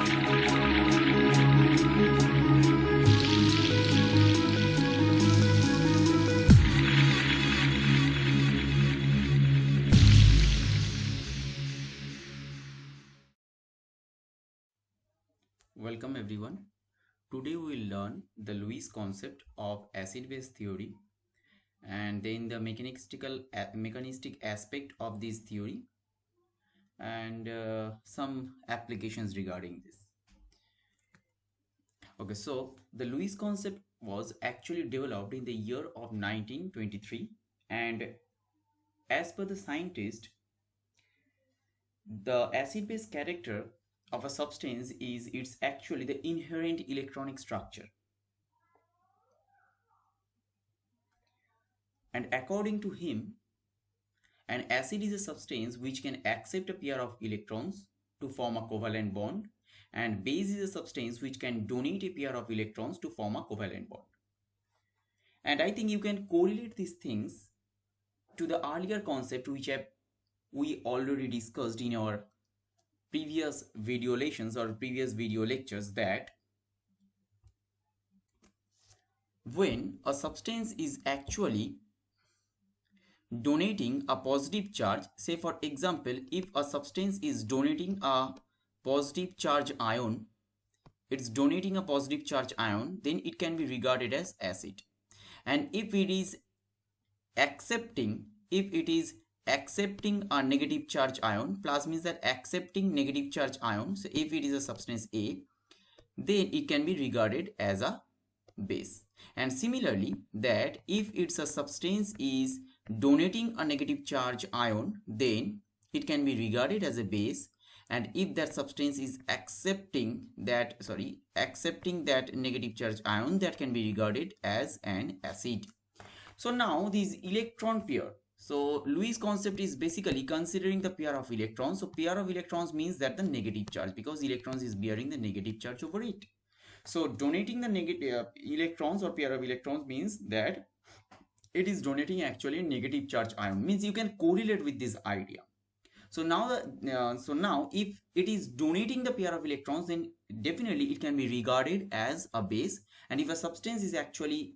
Welcome everyone. Today we will learn the Lewis concept of acid-base theory and then the mechanistic aspect of this theory and some applications regarding this. Okay, so the Lewis concept was actually developed in the year of 1923, and as per the scientist, the acid-base character of a substance is its actually the inherent electronic structure. And according to him, an acid is a substance which can accept a pair of electrons to form a covalent bond, and base is a substance which can donate a pair of electrons to form a covalent bond. And I think you can correlate these things to the earlier concept which we already discussed in our previous video lessons or previous video lectures, that when a substance is actually donating a positive charge, say for example, if a substance is donating a positive charge ion, it's donating a positive charge ion, then it can be regarded as acid. And if it is accepting a negative charge ion, plus means that accepting negative charge ion, so if it is a substance A, then it can be regarded as a base. And similarly, that if it's a substance is donating a negative charge ion, then it can be regarded as a base. And if that substance is accepting that negative charge ion, that can be regarded as an acid. So now this electron pair, so Lewis concept is basically considering the pair of electrons. So pair of electrons means that the negative charge, because electrons is bearing the negative charge over it. So donating the negative electrons or pair of electrons means that it is donating actually a negative charge ion, means you can correlate with this idea. So now if it is donating the pair of electrons, then definitely it can be regarded as a base. And if a substance is actually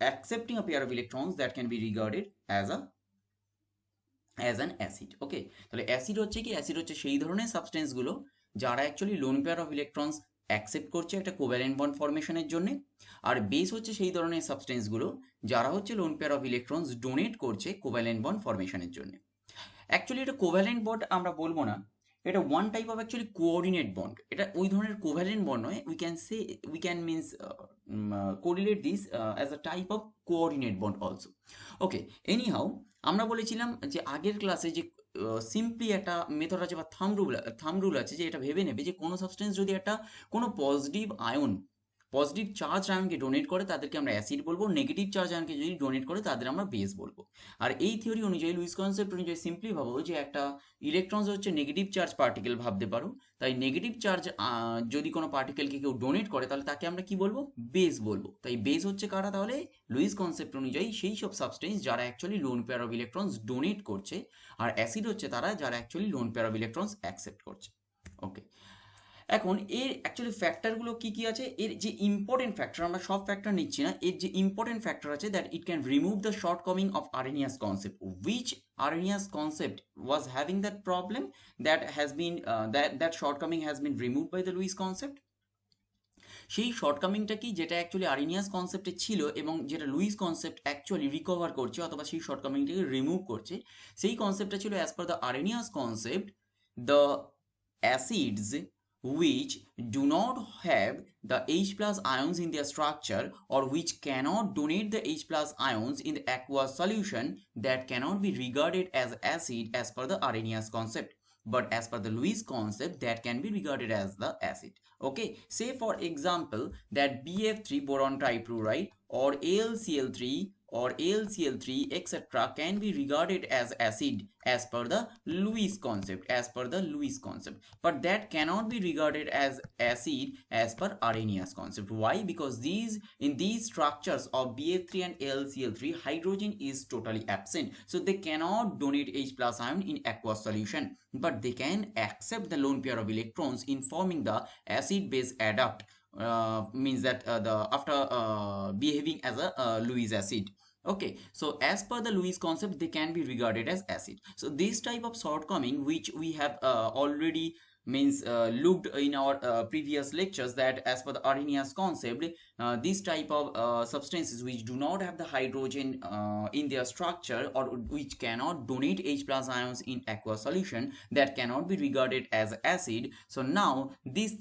accepting a pair of electrons, that can be regarded as an acid. Okay, তাহলে acid হচ্ছে কি, acid হচ্ছে সেই ধরনের substance গুলো যারা actually lone pair of electrons accept করছে একটা কোভ্যালেন্ট বন্ড ফর্মেশনের জন্য, আর বেস হচ্ছে সেই ধরনের সাবস্টেন্স গুলো যারা হচ্ছে loan pair of electrons donate করছে কোভ্যালেন্ট বন্ড ফর্মেশনের জন্য। অ্যাকচুয়ালি এটা কোভ্যালেন্ট বন্ড আমরা বলবো না, এটা one type of actually coordinate bond. এটা ওই ধরনের কোভ্যালেন্ট বন্ড নয়, we can means correlate this as a type of coordinate bond also. Okay, anyhow আমরা বলেছিলাম যে আগের ক্লাসে যে সিম্পলি একটা মেথড আছে বা থাম রুল আছে, যে এটা ভেবে নেবে যে কোনো সাবস্টেন্স যদি একটা কোনো পজিটিভ চার্জ আয়নকে ডোনেট করে তাদেরকে আমরা অ্যাসিড বলবো, নেগেটিভ চার্জ আয়নকে যদি ডোনেট করে তাদের আমরা বেস বলবো। আর এই থিওরি অনুযায়ী, লুইস কনসেপ্ট অনুযায়ী সিম্পলি ভাবো যে একটা ইলেকট্রনস হচ্ছে নেগেটিভ চার্জ পার্টিকেল ভাবতে পারো, তাই নেগেটিভ চার্জ যদি কোনো পার্টিকেলকে কেউ ডোনেট করে তাহলে তাকে আমরা কি বলবো, বেস বলবো। তাই বেস হচ্ছে কারা, তাহলে লুইস কনসেপ্ট অনুযায়ী সেই সব সাবস্টেন্স যারা actually lone pair of electrons donate করছে, আর অ্যাসিড হচ্ছে তারা যারা actually lone pair of electrons accept করছে। ওকে, এখন এর অ্যাকচুয়ালি ফ্যাক্টরগুলো কি কি আছে, এর যে ইম্পর্টেন্ট ফ্যাক্টর, আমরা সব ফ্যাক্টর নিচ্ছি না, এর যে ইম্পর্টেন্ট ফ্যাক্টর আছে, that it can remove the shortcoming of Arrhenius concept, which Arrhenius concept was having that problem, that has been that shortcoming has been removed by the Lewis concept. সেই শর্টকামিংটা কি, যেটা actually আরেনিয়াস কনসেপ্টে ছিল এবং যেটা Luis concept actually recover করছে অথবা সেই শর্টকামিংটাকে remove করছে, সেই কনসেপ্টটা ছিল as per the Arrhenius concept, the acids which do not have the H plus ions in their structure or which cannot donate the H plus ions in the aqueous solution, that cannot be regarded as acid as per the Arrhenius concept, but as per the Lewis concept that can be regarded as the acid. Okay, say for example that BF3 boron trifluoride or AlCl3 or AlCl3 etc. can be regarded as acid as per the Lewis concept, but that cannot be regarded as acid as per Arrhenius concept. Why? Because in these structures of BF3 and AlCl3, hydrogen is totally absent, so they cannot donate H plus ion in aqueous solution, but they can accept the lone pair of electrons in forming the acid base adduct. Means that behaving as a Lewis acid. Okay, so as per the Lewis concept, they can be regarded as acid. So this type of shortcoming, which we have already looked in our previous lectures, that as per the Arrhenius concept, this type of substances which do not have the hydrogen in their structure, or which cannot donate H plus ions in aqueous solution, that cannot be regarded as acid. So now this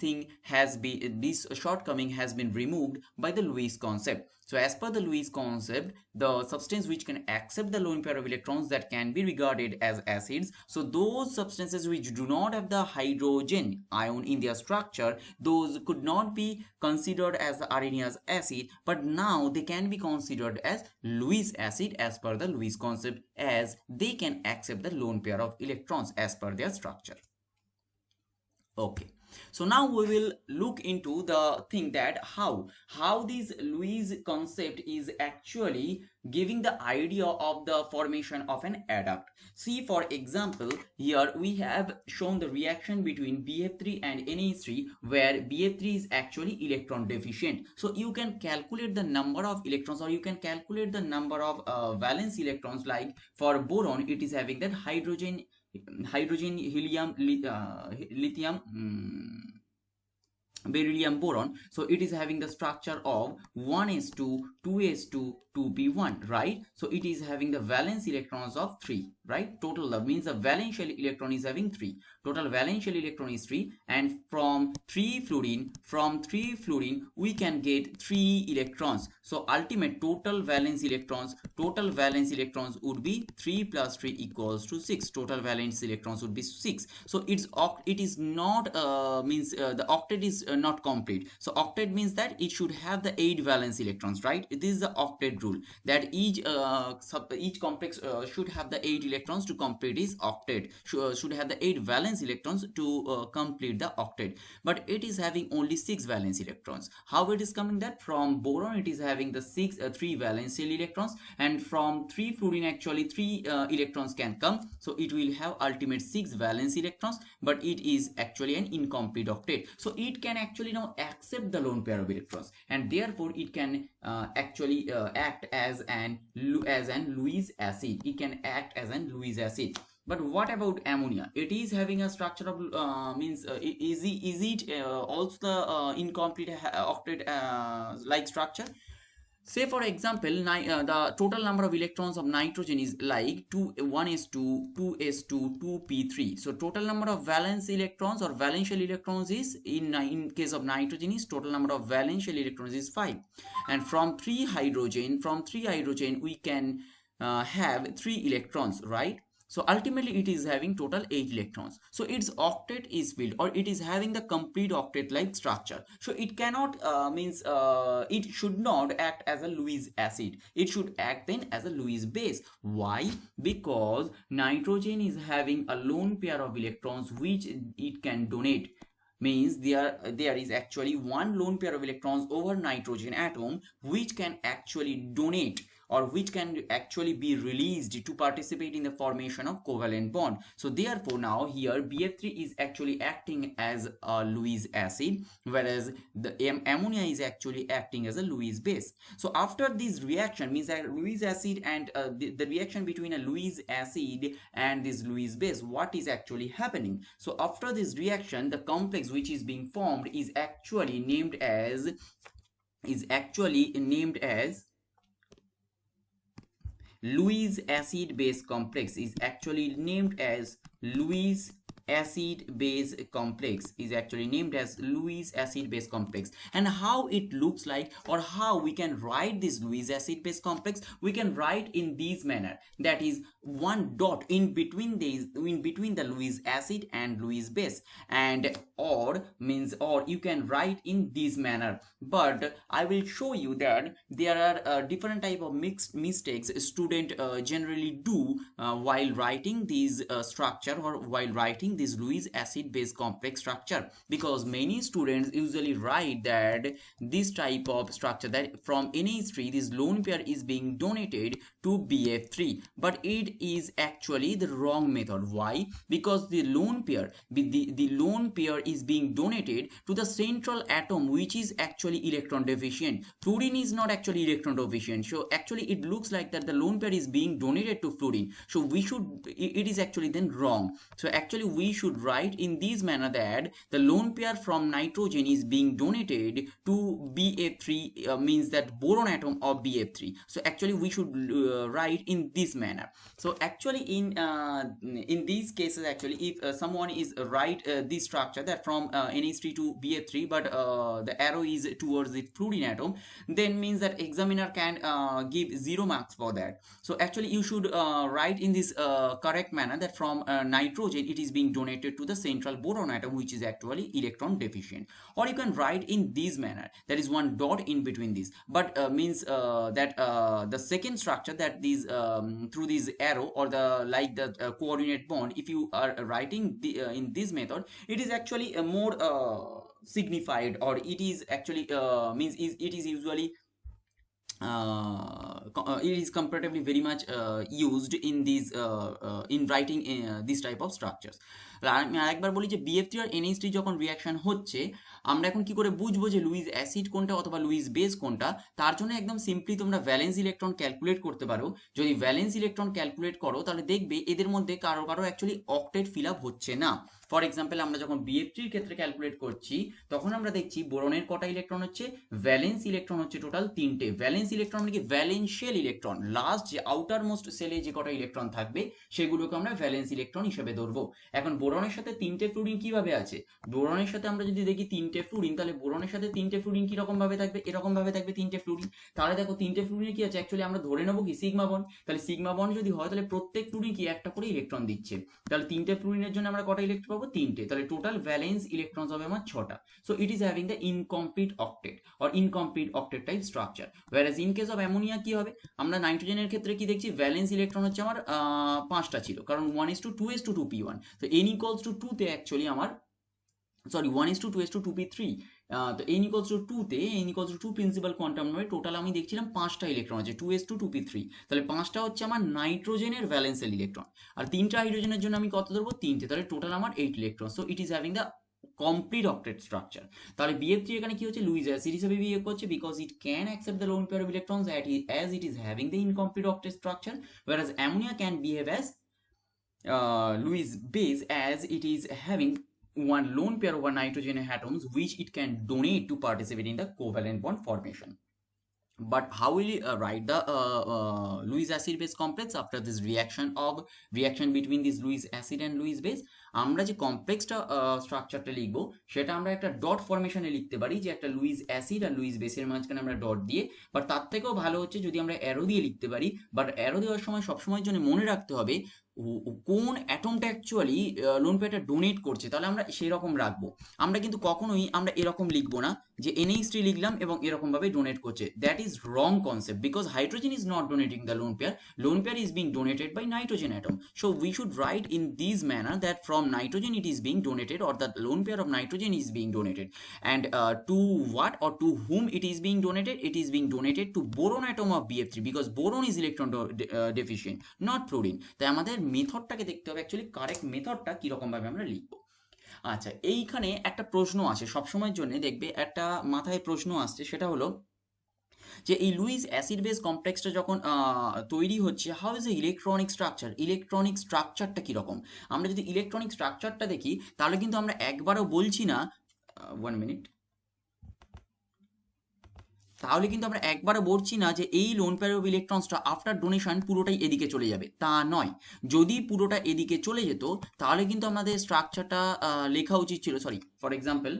shortcoming has been removed by the Lewis concept. So as per the Lewis concept, the substance which can accept the lone pair of electrons, that can be regarded as acids. So those substances which do not have the hydrogen ion in their structure, those could not be considered as the Arrhenius acid, but now they can be considered as Lewis acid as per the Lewis concept, as they can accept the lone pair of electrons as per their structure. Okay, so now we will look into the thing that how this Lewis concept is actually giving the idea of the formation of an adduct. See, for example, here we have shown the reaction between BF3 and NH3, where BF3 is actually electron deficient. So you can calculate the number of electrons, or you can calculate the number of valence electrons. Like for boron, it is having that hydrogen, helium, lithium, beryllium, boron. So it is having the structure of 1s2, 2s2, 2p1, right? So it is having the valence electrons of 3, right? Total means the valential electron is having 3. Total valential electron is 3, and from 3 fluorine we can get 3 electrons. So ultimate total valence electrons would be 3 plus 3 equals to 6. Total valence electrons would be 6. So it is not the octet is not complete. So octet means that it should have the 8 valence electrons, right? This is the octet rule, that each complex should have the 8 electrons to complete its octet, should have the 8 valence electrons to complete the octet, but it is having only 6 valence electrons. How it is coming? That from boron it is having the 3 valential electrons, and from 3 fluorine actually 3 electrons can come, so it will have ultimate 6 valence electrons, but it is actually an incomplete octet. So it can actually now accept the lone pair of electrons, and therefore it can actually act as an Lewis acid. It can act as an Lewis acid. But what about ammonia? It is having a structure of is it also the incomplete octet like structure? Say for example, the total number of electrons of nitrogen is like 1s2, 2s2, 2p3. So total number of valence electrons or valential electrons is in case of nitrogen is total number of valential electrons is 5. And from 3 hydrogen we can have 3 electrons, right? So ultimately it is having total 8 electrons. So its octet is filled, or it is having the complete octet like structure. So it cannot it should not act as a Lewis acid. It should act then as a Lewis base. Why? Because nitrogen is having a lone pair of electrons which it can donate. Means there is actually one lone pair of electrons over nitrogen atom which can actually donate, or which can actually be released to participate in the formation of covalent bond. So therefore now here BF3 is actually acting as a Lewis acid, whereas the ammonia is actually acting as a Lewis base. So after this reaction, means that Lewis acid and the reaction between a Lewis acid and this Lewis base, what is actually happening? So after this reaction, the complex which is being formed is actually named as Lewis acid base complex, is actually named as Lewis acid base complex, and how it looks like, or how we can write this Lewis acid base complex, we can write in this manner, that is one dot in between the Lewis acid and Lewis base, and or means, or you can write in this manner. But I will show you that there are different type of mixed mistakes student generally do while writing these structure, or while writing this Lewis acid base complex structure, because many students usually write that this type of structure, that from NH3 this lone pair is being donated to BF3, but it is actually the wrong method. Why? Because the lone pair is being donated to the central atom, which is actually electron deficient. Fluorine is not actually electron deficient, so actually it looks like that the lone pair is being donated to fluorine, so it is actually then wrong. So actually we should write in this manner that the lone pair from nitrogen is being donated to BF3, means that boron atom of BF3. So actually we should write in this manner. So actually in these cases, actually if someone is write this structure that from NH3 to BF3, but the arrow is towards the fluorine atom, then means that examiner can give 0 marks for that. So actually you should write in this correct manner that from nitrogen it is being donated to the central boron atom, which is actually electron deficient. Or you can write in this manner, there is one dot in between this, but means that the second structure, that these through this arrow or the like the coordinate bond, if you are writing in this method, it is actually a more signified, or it is actually means it is usually it is comparatively very much used in these in writing this type of structures. আমি আরেকবার বলি যে BF3 আর NH3 যখন reaction হচ্ছে, আমরা এখন কি করে বুঝবো যে লুইস অ্যাসিড কোনটা অথবা লুইস বেস কোনটা? তার জন্য একদম সিম্পলি তোমরা ভ্যালেন্স ইলেকট্রন ক্যালকুলেট করতে পারো। যদি ভ্যালেন্স ইলেকট্রন ক্যালকুলেট করো তাহলে দেখবে এদের মধ্যে কারো অ্যাকচুয়ালি অক্টেট ফিল আপ হচ্ছে না। ফর এক্সাম্পল আমরা যখন BF3 ক্ষেত্রে ক্যালকুলেট করছি, তখন আমরা দেখছি বোরনের কটা ইলেকট্রন হচ্ছে, ভ্যালেন্স ইলেকট্রন হচ্ছে টোটাল 3টে। ভ্যালেন্স ইলেকট্রন মানে কি? ভ্যালেন্সিয়াল ইলেকট্রন, লাস্ট যে আউটার মোস্ট সেলে যে কটা ইলেকট্রন থাকবে সেগুলোকে আমরা ভ্যালেন্স ইলেকট্রন হিসেবে ধরবো। এখন বোরনের সাথে 3টে ফ্লুরিন কিভাবে আছে? বোরনের সাথে আমরা যদি দেখি 3টে ফ্লুরিন, তাহলে বোরনের সাথে 3টে ফ্লুরিন কি রকম ভাবে থাকবে? এরকম ভাবে থাকবে 3টে ফ্লুরিন। তাহলে দেখো 3টে ফ্লুরিনে কি আছে, অ্যাকচুয়ালি আমরা ধরে নেবো কি সিগমা বন্ড। তাহলে সিগমা বন্ড যদি হয় তাহলে প্রত্যেক ফ্লুরিন কি একটা করে ইলেকট্রন দিচ্ছে। তাহলে 3টে ফ্লুরিনের জন্য আমরা কটা ইলেকট্রন পাবো? 3টে। তাহলে টোটাল ভ্যালেন্স ইলেকট্রনস হবে আমার 6টা। So it is having the incomplete octet or incomplete octet type structure. whereas in case of ammonia কি হবে? আমরা নাইট্রোজেনের ক্ষেত্রে কি দেখছি, ভ্যালেন্স ইলেকট্রন হচ্ছে আমার 5টা ছিল, কারণ 1:2:2p1। তো n equals to 2 তে অ্যাকচুয়ালি আমার সরি 1:2:2p3, তো n equals to 2 তে n equals to 2 principal quantum নয়, টোটাল আমি দেখছিলাম 5টা ইলেকট্রন আছে 2:2p3। তাহলে 5টা হচ্ছে আমার নাইট্রোজেনের ভ্যালেন্সিয়াল ইলেকট্রন, আর 3টা হাইড্রোজেনের জন্য আমি কত ধরবো? 3টে। তাহলে টোটাল আমার 8 electron. So it is having the complete octet structure. তাহলে BF3 এখানে কি হচ্ছে? লুইস অ্যাসিড হিসেবে বিহেভ করছে, because it can accept the lone pair of electrons as it is having the incomplete octet structure, whereas ammonia can behave as Lewis base as it is having one lone pair of nitrogen atoms which it can donate to participate in the covalent bond formation. But how will you write the Lewis acid base complex after this reaction between this Lewis acid and Lewis base? আমরা যে কমপ্লেক্সটা স্ট্রাকচারটা লিখবো সেটা আমরা একটা dot ফরমেশনে লিখতে পারি, যে একটা লুইস অ্যাসিড আর লুইস বেসের মাঝখানে আমরা ডট দিয়ে, বাট তার থেকেও ভালো হচ্ছে যদি আমরা অ্যারো দিয়ে লিখতে পারি। বাট অ্যারো দেওয়ার সময় সবসময়ের জন্য মনে রাখতে হবে কোন অ্যাটমটা অ্যাকচুয়ালি লোন পেয়ারটা ডোনেট করছে, তাহলে আমরা সেই রকম রাখবো। আমরা কিন্তু কখনোই আমরা এরকম লিখবো না যে NH3 লিখলাম এবং এরকম ভাবে ডোনেট করছে। That is wrong concept, because hydrogen is not donating the lone pair is being donated by nitrogen atom. So we should write in this manner that from nitrogen it is being donated, or the lone pair of nitrogen is being donated, and to what or to whom it is being donated? It is being donated to boron atom of BF3, because boron is electron deficient, not fluorine. তাই আমাদের মেথডটাকে দেখতে হবে actually correct মেথডটা কিরকম ভাবে আমরা লিখবো। আচ্ছা, এইখানে একটা প্রশ্ন আছে সবসময়ের জন্য, দেখবে একটা মাথায় প্রশ্ন আসছে, সেটা হলো যে এই লুইস অ্যাসিড বেস কমপ্লেক্সটা যখন তৈরি হচ্ছে, how is a electronic structure? Electronic স্ট্রাকচারটা কীরকম? আমরা যদি ইলেকট্রনিক স্ট্রাকচারটা দেখি তাহলে কিন্তু আমরা একবারও বলছি না, 1 মিনিট, তাহলে কিন্তু আমরা একবারও বলছি না যে এই লোন পেয়ার অফ ইলেকট্রনসটা আফটার ডোনেশন পুরোটাই এদিকে চলে যাবে, তা নয়। যদি পুরোটা এদিকে চলে যেত তাহলে কিন্তু আমাদের স্ট্রাকচারটা লেখা উচিত ছিল, সরি ফর এক্সাম্পল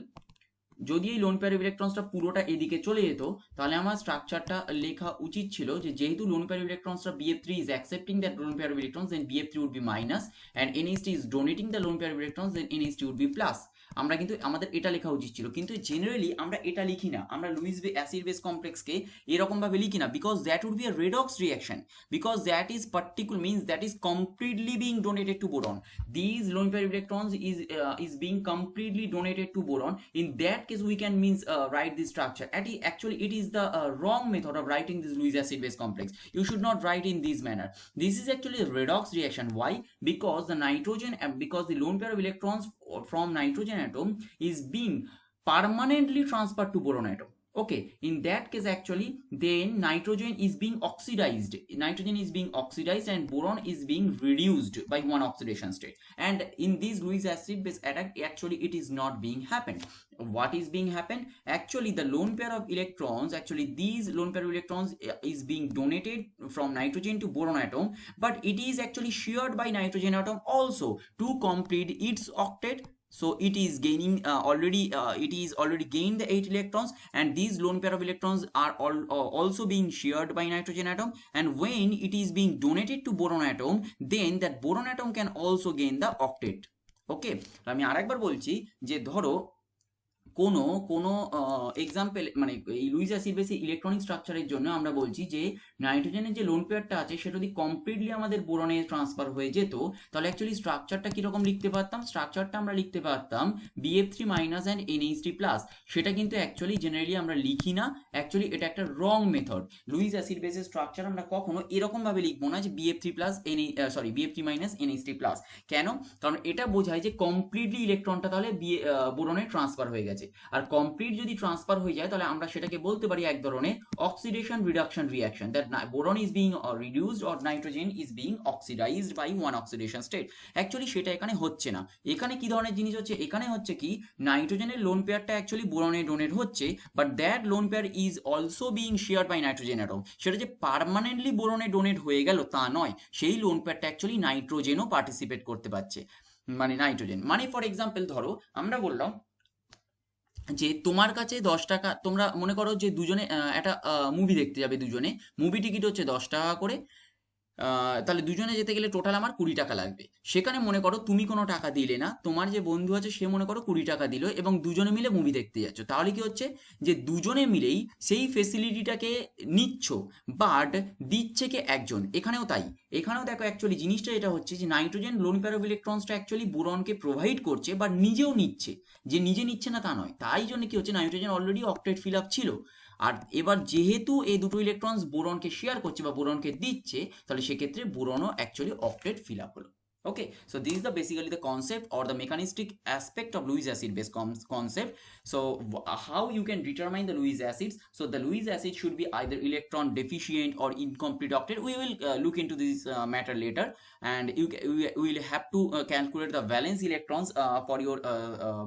যদি এই লোন পেয়ার অফ ইলেকট্রনসটা পুরোটা এদিকে চলে যেত তাহলে আমার স্ট্রাকচারটা লেখা উচিত ছিল যে যেহেতু লোন পেয়ার অফ ইলেকট্রনসটা BF3 is accepting that lone pair of electrons, then BF3 would be minus, and NH3 is donating the lone pair of electrons, then NH3 would be plus. আমরা কিন্তু আমাদের এটা লেখা উচিত ছিল, কিন্তু জেনারেলি আমরা এটা লিখি না, আমরা লুইস অ্যাসিড বেস কমপ্লেক্সকে এরকম ভাবে লিখি না, because that would be a redox reaction, because that is particular means that is completely being donated to boron. These lone pair electrons is being completely donated to boron. In that case we can means write this structure. Actually it is the wrong method of writing this Lewis acid base complex. You should not write in this manner. This is actually a redox reaction. Why? Because the nitrogen, because the lone pair of electrons from nitrogen atom is being permanently transferred to boron atom. Okay, in that case actually then nitrogen is being oxidized, and boron is being reduced by one oxidation state, and in this Lewis acid base attack actually it is not being happened. What is being happened? Actually the lone pair of electrons, actually these lone pair of electrons is being donated from nitrogen to boron atom, but it is actually shared by nitrogen atom also to complete its octet. So it is gaining it is already gained the 8 electrons, and these lone pair of electrons are also being shared by nitrogen atom, and when it is being donated to boron atom, then that boron atom can also gain the octet. Okay, আমি আরেকবার বলছি যে ধরো কোনো কোনো example মানে এই Luis acid বেসে ইলেকট্রনিক স্ট্রাকচারের জন্য আমরা বলছি যে নাইট্রোজেনের যে লোন পেয়ারটা আছে সেটা যদি কমপ্লিটলি আমাদের বোরনে ট্রান্সফার হয়ে যেত তাহলে অ্যাকচুয়ালি স্ট্রাকচারটা কিরকম লিখতে পারতাম? স্ট্রাকচারটা আমরা লিখতে পারতাম BF3 minus and NH3 plus. সেটা কিন্তু অ্যাকচুয়ালি জেনারেলি আমরা লিখি না, অ্যাকচুয়ালি এটা একটা রং মেথড। লুইস অ্যাসিড বেসের স্ট্রাকচার আমরা কখনো এরকম ভাবে লিখবো না যে BF3 plus BF3 minus NH3 plus. কেন? কারণ এটা বোঝায় যে কমপ্লিটলি ইলেকট্রনটা তাহলে বোরনে ট্রান্সফার হয়ে গেছে, আর কমপ্লিট যদি ট্রান্সফার হয়ে যায় তাহলে আমরা সেটাকে বলতে পারি এক ধরনের oxidation reduction reaction, that boron is being reduced or nitrogen is being oxidized by one oxidation state. Actually সেটা এখানে হচ্ছে না। এখানে কি ধরনের জিনিস হচ্ছে? এখানে হচ্ছে কি নাইট্রোজেনের লোন পেয়ারটা অ্যাকচুয়ালি বোরনে ডোনেট হচ্ছে, but that lone pair is also being shared by nitrogen atom. সেটা যে পার্মানেন্টলি বোরনে ডোনেট হয়ে গেল তা নয়, সেই লোন পেয়ারটা অ্যাকচুয়ালি নাইট্রোজেনও পার্টিসিপেট করতে পারছে। মানে নাইট্রোজেন মানে ফর এক্সাম্পল ধরো আমরা বললাম যে তোমার কাছে 10 টাকা, তোমরা মনে করো যে দুজনে একটা মুভি দেখতে যাবে, দুজনে মুভি টিকিট হচ্ছে 10 টাকা করে, তাহলে দুজনে যেতে গেলে টোটাল আমার 20 টাকা লাগবে। সেখানে মনে করো তুমি কোনো টাকা দিলে না, তোমার যে বন্ধু আছে সে মনে করো 20 টাকা দিল, এবং দুজনে মিলে মুভি দেখতে যাচ্ছ। তাহলে কি হচ্ছে যে দুজনে মিলেই সেই ফেসিলিটিটাকে নিচ্ছ, বাট দিচ্ছে কে একজন। এখানেও তাই, এখানেও দেখো অ্যাকচুয়ালি জিনিসটা এটা হচ্ছে যে নাইট্রোজেন লোন পেয়ার অফ ইলেকট্রনসটা অ্যাকচুয়ালি বোরনকে প্রোভাইড করছে, বাট নিজেও নিচ্ছে। যে নিজে নিচ্ছে না তা নয়, তাই জন্য কি হচ্ছে nitrogen already octet fill up ছিল, আর এবার যেহেতু এই দুটো ইলেকট্রনস বোরনকে শেয়ার করছে বা বোরনকে দিচ্ছে, তাহলে সেক্ষেত্রে বোরনও অ্যাকচুয়ালি অক্টেট ফিল আপ হলো। Okay, so this is the basically the concept or the mechanistic aspect of Lewis acid base concept. So how you can determine the Lewis acids? So the Lewis acid should be either electron deficient or incomplete octet. We will look into this matter later, and we will have to calculate the valence electrons for your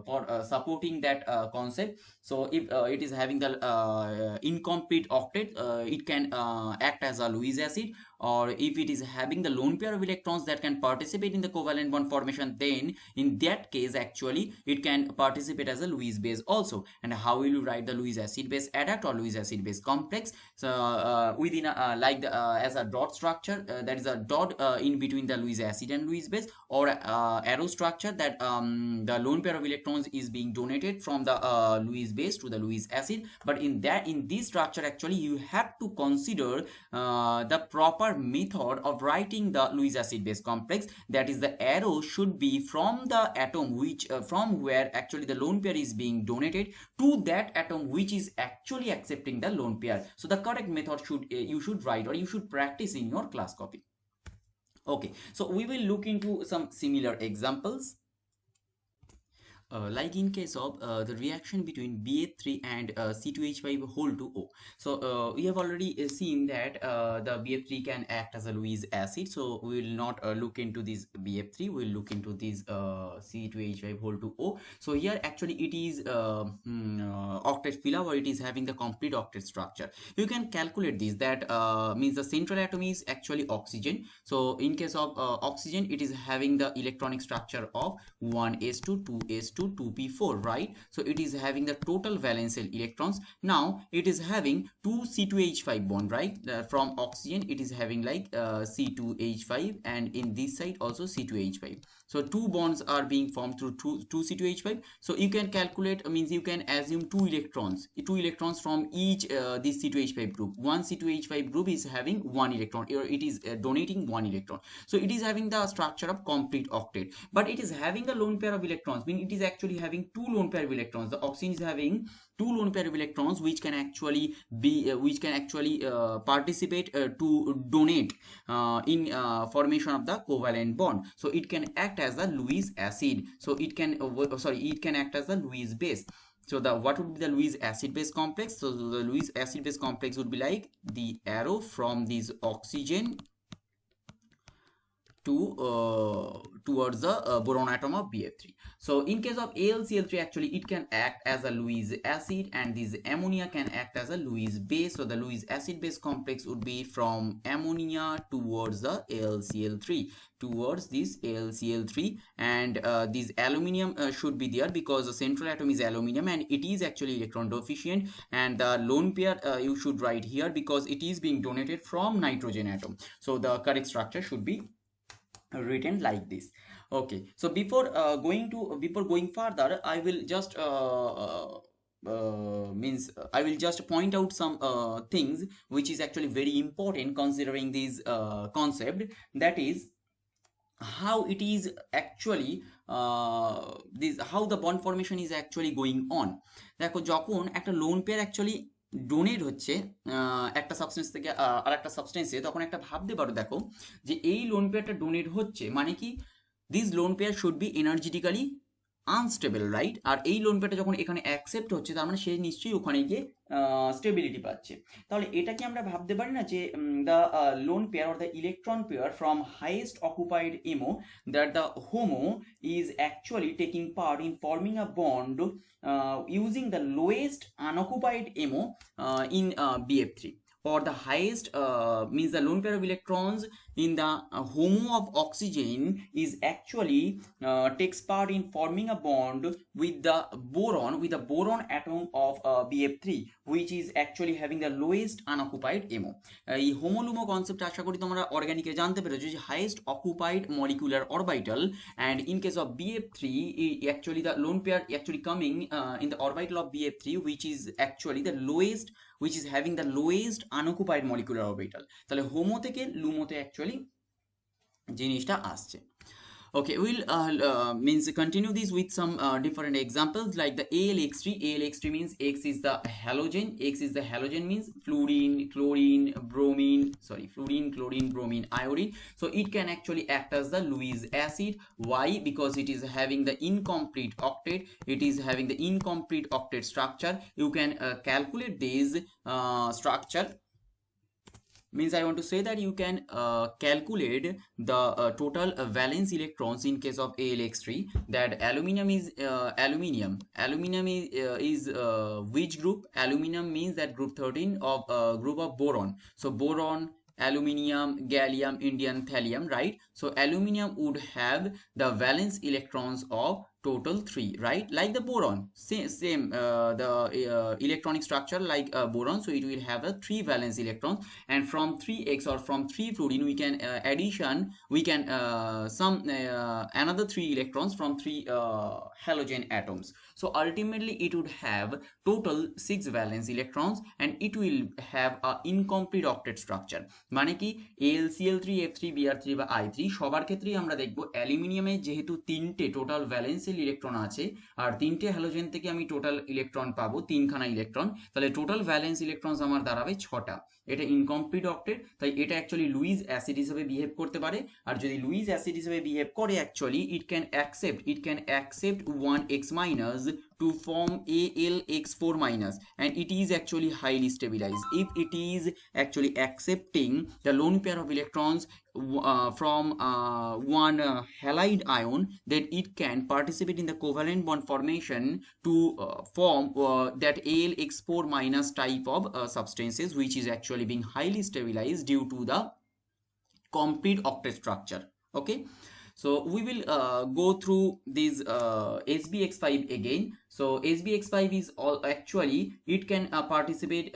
for supporting that concept. So if it is having the incomplete octet, it can act as a Lewis acid, or if it is having the lone pair of electrons that can participate in the covalent bond formation, then in that case actually it can participate as a Lewis base also. And how will you write the Lewis acid base adduct or Lewis acid base complex? So within like the as a dot structure, that is a dot in between the Lewis acid and Lewis base, or arrow structure that the lone pair of electrons is being donated from the Lewis base to the Lewis acid. But in this structure actually you have to consider the proper method of writing the Lewis acid base complex, that is the arrow should be from the atom which from where actually the lone pair is being donated to that atom which is actually accepting the lone pair. So the correct method should you should write or you should practice in your class copy. Okay, so we will look into some similar examples. Like in case of the reaction between BF3 and C2H5 whole to O. So we have already seen that the BF3 can act as a Lewis acid, so we will not look into this BF3, we will look into this C2H5 whole to O. So here actually it is octet fill up, or it is having the complete octet structure. You can calculate this, that means the central atom is actually oxygen. So in case of oxygen, it is having the electronic structure of 1s2 2s2 to 2p4, right? So it is having the total valence electrons. Now it is having 2 C2H5 bond, right? From oxygen it is having like C2H5, and in this side also C2H5. So two bonds are being formed through 2 C2H5. So you can calculate, means you can assume two electrons from each this C2H5 group. One C2H5 group is having one electron, or it is donating one electron. So it is having the structure of complete octet, but it is having a lone pair of electrons, meaning it is actually having two lone pair of electrons. The oxygen is having two lone pair of electrons which can actually be participate to donate in formation of the covalent bond. So it can act as the Lewis acid. So it can it can act as the Lewis base. So the what would be the Lewis acid base complex? So the Lewis acid base complex would be like the arrow from this oxygen to towards the boron atom of BF3. So in case of AlCl3, actually it can act as a Lewis acid, and this ammonia can act as a Lewis base. So the Lewis acid base complex would be from ammonia towards the AlCl3, towards this AlCl3, and this aluminium should be there because the central atom is aluminium and it is actually electron deficient, and the lone pair you should write here because it is being donated from nitrogen atom. So the correct structure should be written like this. Okay, so before going further, I will just I will just point out some things which is actually very important considering this concept, that is how it is actually how the bond formation is actually going on. দেখো যখন একটা lone pair actually donate হচ্ছে একটা substance থেকে আর একটা সাবস্টেন্সে, তখন একটা ভাবতে পারো দেখো যে এই লোন পেয়ারটা ডোনেট হচ্ছে মানে কি this lone pair should be energetically unstable, right? আর এই লোন পেয়ারটা যখন এখানে অ্যাকসেপ্ট হচ্ছে তার মানে সে নিশ্চয়ই ওখানে গিয়ে স্টেবিলিটি পাচ্ছে। তাহলে এটাকে আমরা ভাবতে পারি না যে the lone pair or the electron pair from highest occupied Emo, that the Homo is actually taking part in forming a bond using the lowest unoccupied MO in BF3, or the highest means the lone pair of electrons in the HOMO of oxygen is actually takes part in forming a bond with the boron atom of BF3, which is actually having the lowest unoccupied MO. এই হোমোলুমো concept আশা করি তোমরা অর্গানিকে জানতে পেরেছো, যে highest occupied molecular orbital, and in case of BF3 actually the lone pair actually coming in the orbital of BF3, which is actually the lowest, which is having the lowest unoccupied molecular orbital. তাহলে Homo থেকে লুমোতে actually জিনিসটা আসছে। Okay, we'll means continue this with some different examples like the AlX3. AlX3 means X is the halogen. X is the halogen means fluorine, chlorine, bromine, iodine. So it can actually act as the Lewis acid. Why? Because it is having the incomplete octet. It is having the incomplete octet structure. You can calculate this structure. Means I want to say that you can calculate the total valence electrons in case of AlX3. That aluminium is which group? Aluminium means that group 13 of group of boron. So boron, aluminium, gallium, indium, thallium, right? So aluminium would have the valence electrons of total 3, right? Like the boron, same the electronic structure like boron, so it will have a 3 valence electrons, and from 3x or from 3 fluorine we can some another 3 electrons from 3 halogen atoms. So ultimately it would have total 6 valence electrons, and it will have a incomplete octet structure. মানে কি AlCl3, F3, Br3 বা I3 সবার ক্ষেত্রেই আমরা দেখব অ্যালুমিনিয়ামে যেহেতু 3টে total valence electron আছে আর 3টে হ্যালোজেন থেকে আমি টোটাল ইলেকট্রন পাবো 3খানা ইলেকট্রন, তাহলে টোটাল ভ্যালেন্স ইলেকট্রনস আমার দাঁড়াবে 6টা। এটা ইনকমপ্লিট অক্টেট, তাই এটা অ্যাকচুয়ালি লুইস অ্যাসিড হিসেবে বিহেভ করতে পারে। আর যদি লুইস অ্যাসিড হিসেবে বিহেভ করে actually it can accept 1x minus to form AlX4 minus, and it is actually highly stabilized. If it is actually accepting the lone pair of electrons from one halide ion, then it can participate in the covalent bond formation to form that AlX4 minus type of substances, which is actually being highly stabilized due to the complete octet structure. Okay, So we will go through this SBX5 again. So SBX5 is all actually it can participate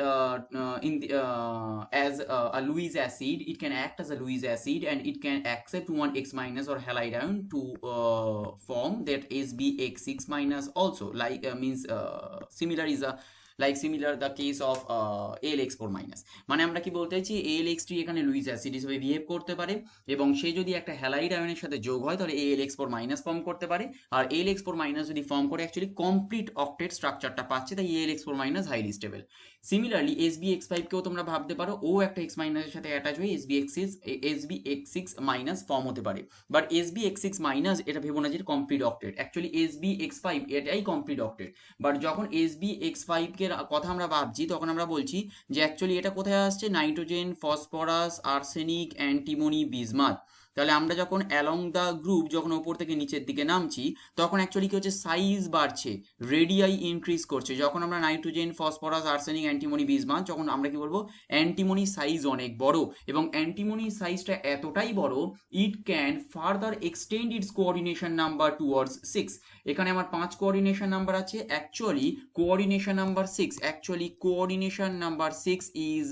in the, as a Lewis acid. It can act as a Lewis acid and it can accept 1X minus or halide ion to form that SBX6 minus also, like means similar is a similar the case of ALX4 minus, মানে আমরা কি বলতে চাইছি ALX3 এখানে Luis acid হিসেবে behave করতে পারে এবং সে যদি একটা হ্যালাইড আয়নের সাথে যোগ হয় তাহলে ALX4 মাইনাস ফর্ম করতে পারে, আর ALX4 মাইনাস যদি ফর্ম করে অ্যাকচুয়ালি কমপ্লিট অক্টেট স্ট্রাকচারটা পাচ্ছে, তাই ALX4 minus highly stable. Similarly SBX5 কেও তোমরা ভাবতে পারো ও একটা X মাইনাসের সাথে অ্যাটাচ হয়ে SBX6 মাইনাস ফর্ম হতে পারে, বাট SBX6 মাইনাস এটা ভেবো না যে কমপ্লিট অক্টেট, অ্যাকচুয়ালি SBX5 এটাই কমপ্লিট অক্টেট। বাট যখন SBX5 কে কথা আমরা ভাবছি তখন আমরা বলছি যে অ্যাকচুয়ালি এটা কোথায় আসছে, nitrogen, phosphorus, arsenic, antimony, bismuth. তাহলে আমরা যখন অ্যালং দ্য গ্রুপ যখন ওপর থেকে নিচের দিকে নামছি তখন অ্যাকচুয়ালি কি হচ্ছে, সাইজ বাড়ছে, রেডিয়াই ইনক্রিজ করছে। যখন আমরা nitrogen, phosphorus, arsenic, antimony, bismuth, যখন আমরা কি বলবো অ্যান্টিমনি সাইজ অনেক বড়, এবং অ্যান্টিমনি সাইজটা এতটাই বড় it can further extend it's coordination number towards 6। এখানে আমার 5 কোঅর্ডিনেশন নাম্বার আছে, actually coordination number 6, actually coordination number 6 is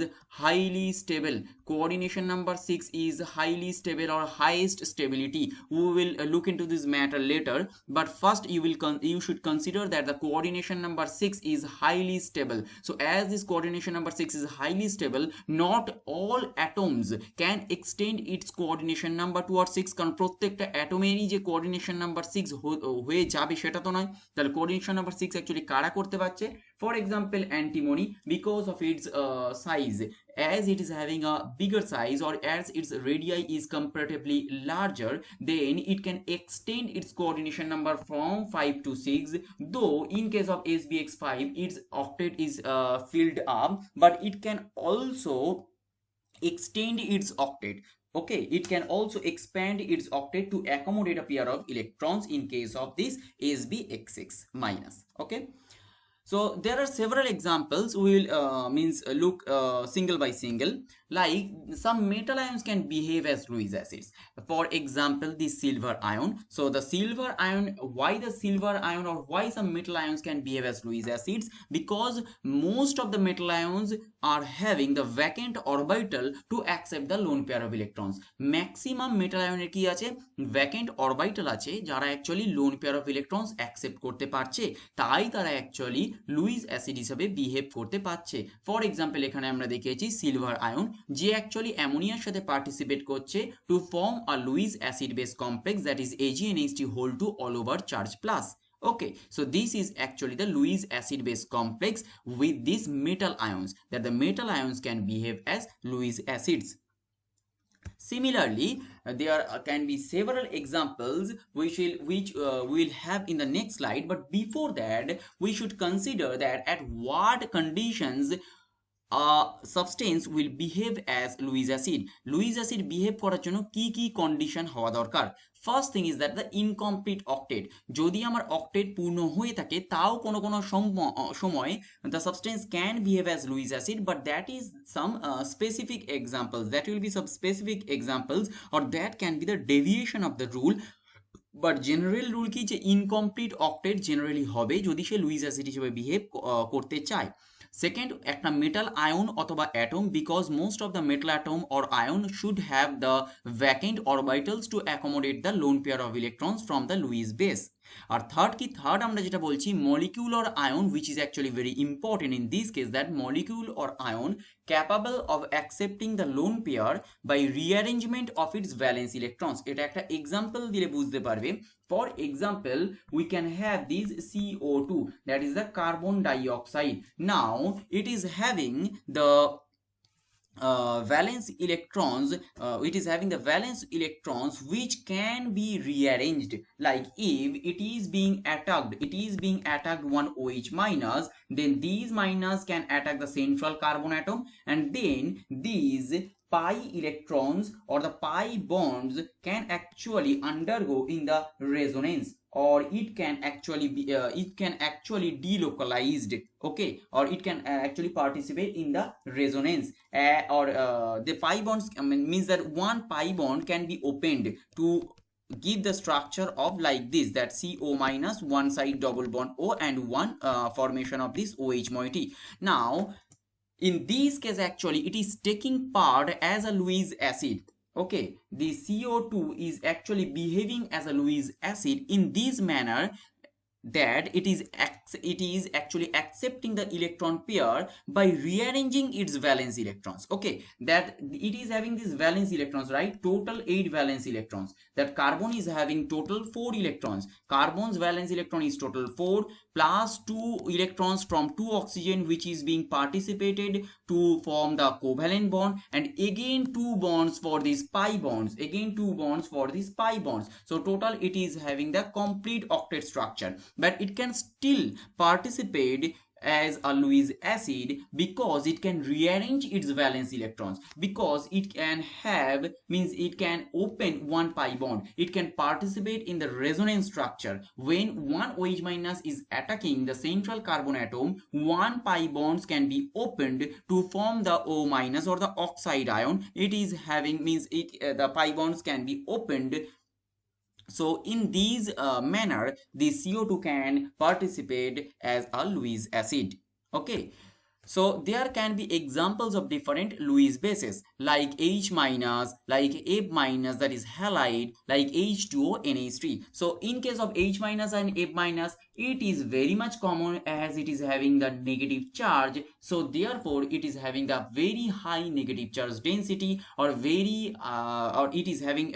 highly stable. Coordination number 6 is highly stable or highest stability. We will look into this matter later, but first you should consider that the coordination number 6 is highly stable. So as this coordination number 6 is highly stable, not all atoms can extend its coordination number towards 6, কারণ প্রত্যেকটা অ্যাটমেরই যে coordination number 6 হয়ে যাবে সেটা তো নয়। তাহলে coordination number 6 actually কারা করতে পারছে, for example antimony, because of its size, as it is having a bigger size or as its radii is comparatively larger, then it can extend its coordination number from 5 to 6, though in case of SBX5 its octet is filled up, but it can also extend its octet. Okay, it can also expand its octet to accommodate a pair of electrons in case of this SBX6 minus. Okay, so there are several examples. We will look single by single. Like some metal ions can behave as Lewis acids. For example, the silver ion. So the silver ion, why the silver ion or why some metal ions can behave as Lewis acids? Because most of the metal ions are having the vacant orbital to accept the lone pair of electrons. Maximum metal ion এর কি আছে, vacant orbital আছে, যারা actually lone pair of electrons accept করতে পারছে, তাই তারা actually Lewis acid হিসেবে বিহেভ করতে পারছে। ফর এক্সাম্পল এখানে আমরা দেখিয়েছি সিলভার আয়ন, যে অ্যাকচুয়ালি অ্যামোনিয়ার সাথে পার্টিসিপেট করছে to form a Lewis acid base complex that is AgNH3 whole to all over charge plus. Okay, so this is actually the Lewis acid base complex with these metal ions, that the metal ions can behave as Lewis acids. Similarly, there can be several examples which we will have in the next slide, but before that we should consider that at what conditions a substance will behave as Lewis acid. Lewis acid behave করার জন্য কি কি condition হওয়া দরকার? First thing is that the incomplete octet, যদি আমার octet পূর্ণ হয়ে থাকে তাও কোনো কোনো সময় the substance can behave as Lewis acid, but that is some specific examples, that will be some specific examples, or that can be the deviation of the rule. But general rule কি, যে incomplete octet generally হবে যদি সে Lewis acid হিসেবে behave করতে চায়। Second, একটা metal ion অথবা atom, because most of the metal atom or ion should have the vacant orbitals to accommodate the lone pair of electrons from the Lewis base. আর third আমরা যেটা বলছি molecule or ion, which is actually very important in this case, that molecule or ion capable of accepting the lone pair by rearrangement of its valence electrons. এটা একটা example দিলে বুঝতে পারবে। For example, we can have this CO2, that is the carbon dioxide. Now it is having the valence electrons, it is having the valence electrons which can be rearranged, like if it is being attacked one OH minus, then these minus can attack the central carbon atom, and then these pi electrons or the pi bonds can actually undergo in the resonance, or it can actually delocalized, okay, or it can actually participate in the resonance, or the pi bonds means that one pi bond can be opened to give the structure of like this, that CO minus, one side double bond O, and one formation of this OH moiety. Now in this case actually it is taking part as a Lewis acid. Okay, the CO2 is actually behaving as a Lewis acid in this manner, that it is actually accepting the electron pair by rearranging its valence electrons. Okay, that it is having these valence electrons, right? Total 8 valence electrons. That carbon is having total 4 electrons. Carbon's valence electron is total 4 plus 2 electrons from 2 oxygen which is being participated to form the covalent bond, and again 2 bonds for these pi bonds, again 2 bonds for these pi bonds. So total it is having the complete octet structure, but it can still participate as a Lewis acid because it can rearrange its valence electrons, because it can have, means it can open one pi bond, it can participate in the resonance structure. When one OH minus is attacking the central carbon atom, one pi bonds can be opened to form the O minus or the oxide ion. It is having, means it the pi bonds can be opened. So in these manner the CO2 can participate as a Lewis acid. Okay, so there can be examples of different Lewis bases like H minus, like F minus, that is halide, like H2O NH3. So in case of H minus and F minus, it is very much common as it is having the negative charge. So therefore it is having a very high negative charge density, or very or it is having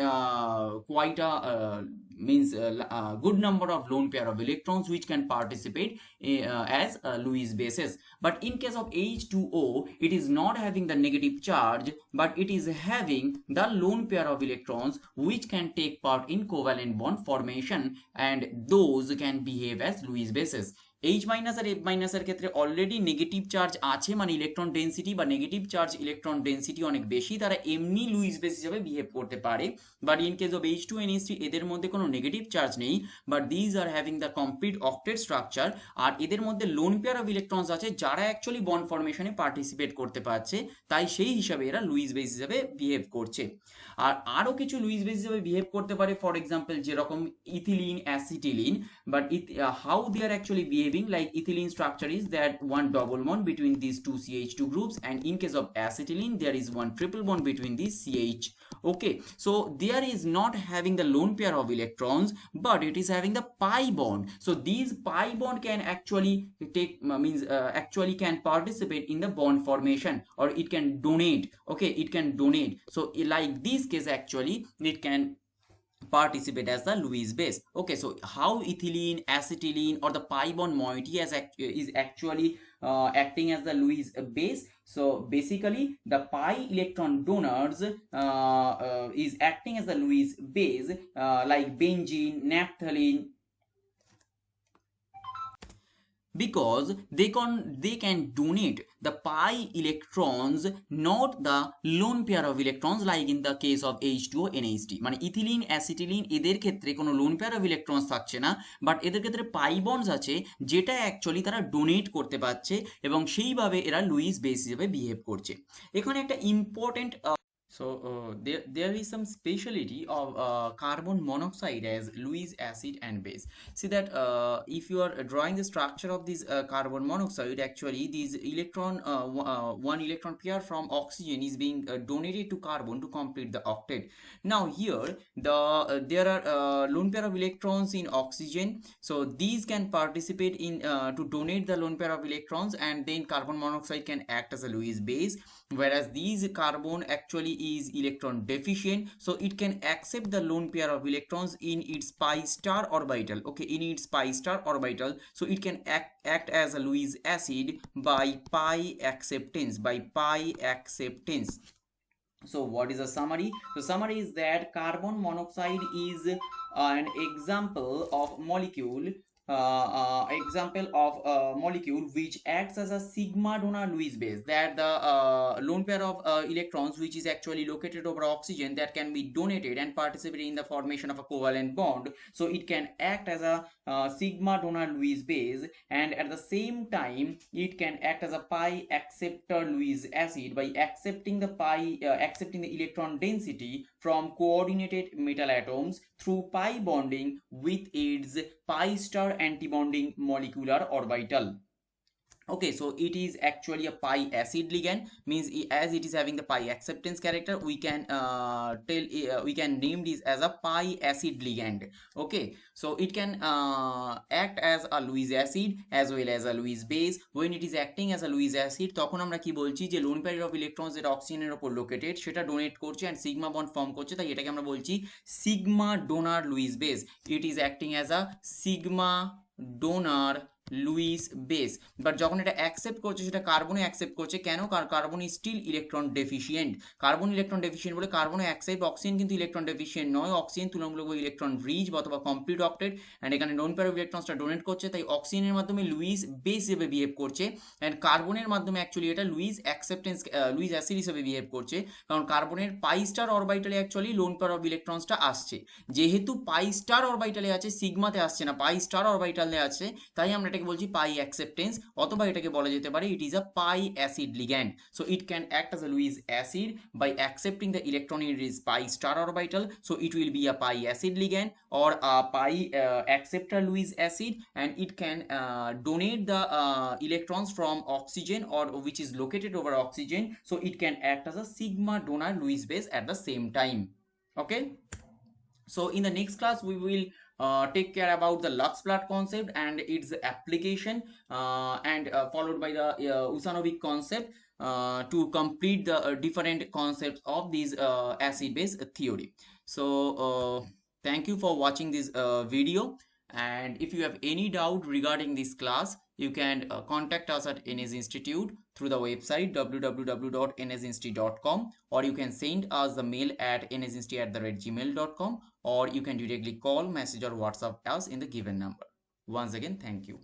quite a means a good number of lone pair of electrons which can participate as Lewis bases. But in case of H2O, it is not having the negative charge, but it is having the lone pair of electrons which can take part in covalent bond formation, and those can behave as Lewis bases. H minus আর F মাইনাসের ক্ষেত্রে already negative charge আছে, মানে electron density বা negative charge electron density অনেক বেশি, তারা এমনি লুইস বেস হিসেবে বিহেভ করতে পারে। But in case of H2 NH3 এদের মধ্যে কোনো নেগেটিভ চার্জ নেই, but these are having the complete octet structure, আর এদের মধ্যে লোন পেয়ার অফ ইলেকট্রনস আছে যারা অ্যাকচুয়ালি বন্ড ফর্মেশনে পার্টিসিপেট করতে পারছে, তাই সেই হিসাবে এরা লুইস বেস হিসেবে বিহেভ করছে। আর আরও কিছু লুইস বেস হিসেবে বিহেভ করতে পারে, ফর এক্সাম্পল যেরকম ethylene, acetylene, but how they are actually behaving, like ethylene structure is that one double bond between these two CH2 groups, and in case of acetylene there is one triple bond between these CH. Okay, so there is not having the lone pair of electrons, but it is having the pi bond. So these pi bond can actually take means actually can participate in the bond formation, or it can donate. Okay, it can donate. So like this case actually it can participate as the Lewis base. Okay, so how ethylene, acetylene, or the pi bond moiety is actually acting as the Lewis base. So basically the pi electron donors is acting as the Lewis base, like benzene, naphthalene, because they can donate the pi electrons, not the lone pair of electrons, like in the case of H2O NH3. মানে ethylene, acetylene এদের ক্ষেত্রে কোনো loan pair of electrons থাকছে না, but এদের ক্ষেত্রে পাই bonds আছে যেটা অ্যাকচুয়ালি তারা ডোনেট করতে পারছে, এবং সেইভাবে এরা লুইস বেস হিসেবে বিহেভ করছে। এখানে একটা important So there is some speciality of carbon monoxide as Lewis acid and base. See that if you are drawing the structure of this carbon monoxide, actually these electron one electron pair from oxygen is being donated to carbon to complete the octet. Now here there are lone pair of electrons in oxygen, so these can participate in to donate the lone pair of electrons, and then carbon monoxide can act as a Lewis base, whereas these carbon actually is electron deficient, so it can accept the lone pair of electrons in its pi star orbital. Okay, in its pi star orbital, so it can act as a Lewis acid by pi acceptance, So what is the summary? The summary is that carbon monoxide is an example of molecule example of a molecule which acts as a sigma donor Lewis base, that the lone pair of electrons which is actually located over oxygen that can be donated and participate in the formation of a covalent bond. So it can act as a sigma donor Lewis base, and at the same time it can act as a pi acceptor Lewis acid by accepting the electron density from coordinated metal atoms through pi bonding with its pi star antibonding molecular orbital. Okay, so it is actually a pi acid ligand, means as it is having the pi acceptance character, we can we can name this as a pi acid ligand. Okay, so it can act as a Lewis acid as well as a Lewis base. When it is acting as a Lewis acid, তখন আমরা কি বলছি যে loan pair of electrons যেটা অক্সিজেনের উপর located সেটা donate করছে এন্ড সিগমা বন্ড ফর্ম করছে, তাই এটাকে আমরা বলছি sigma donor Lewis base. It is acting as a sigma donor Lewis base. But যখন এটা অ্যাকসেপ্ট করছে সেটা কার্বনে অ্যাকসেপ্ট করছে, কেন? কারণ carbon is still electron deficient. Carbon electron deficient বলে কার্বনে অ্যাকসেপ্ট, অক্সিজেন কিন্তু ইলেকট্রন ডেফিসিয়েন্ট নয়, অক্সিজেন তুলনামূলকভাবে ইলেকট্রন রিচ অথবা কমপ্লিট অক্টেট, অ্যান্ড এখানে নোন পেয়ার অফ ইলেকট্রনসটা ডোনেট করছে, তাই অক্সিজেনের মাধ্যমে লুইস বেস হিসেবে বিহেভ করছে, অ্যান্ড কার্বনের মাধ্যমে অ্যাকচুয়ালি এটা লুইস অ্যাকসেপ্টেন্স লুইস অ্যাসিড হিসেবে বিহেভ করছে, কারণ কার্বনের পাই স্টার অরবাইটালে অ্যাকচুয়ালি লোন পেয়ার অফ ইলেকট্রনসটা আসছে। যেহেতু পাই স্টার অরবাইটালে আছে, সিগমাতে আসছে না, পাই স্টার অরবাইটালে আছে, তাই আমরা এটাকে বলছি পাই acceptance, অথবা এটাকে বলা যেতে পারে it is a pi acid ligand. So it can act as a Lewis acid by accepting the electron in its pi star orbital, so it will be a pi acid ligand or a pi acceptor Lewis acid, and it can donate the electrons from oxygen or which is located over oxygen, so it can act as a sigma donor Lewis base at the same time. Okay, so in the next class we will take care about the Lux plot concept and its application, and followed by the Usanovic concept, to complete the different concepts of these acid base theory. So thank you for watching this video, and if you have any doubt regarding this class, you can contact us at NS Institute through the website www.nsinstitute.com, or you can send us the mail at nsinstitute@gmail.com, or you can directly call, message or WhatsApp us in the given number. Once again, thank you.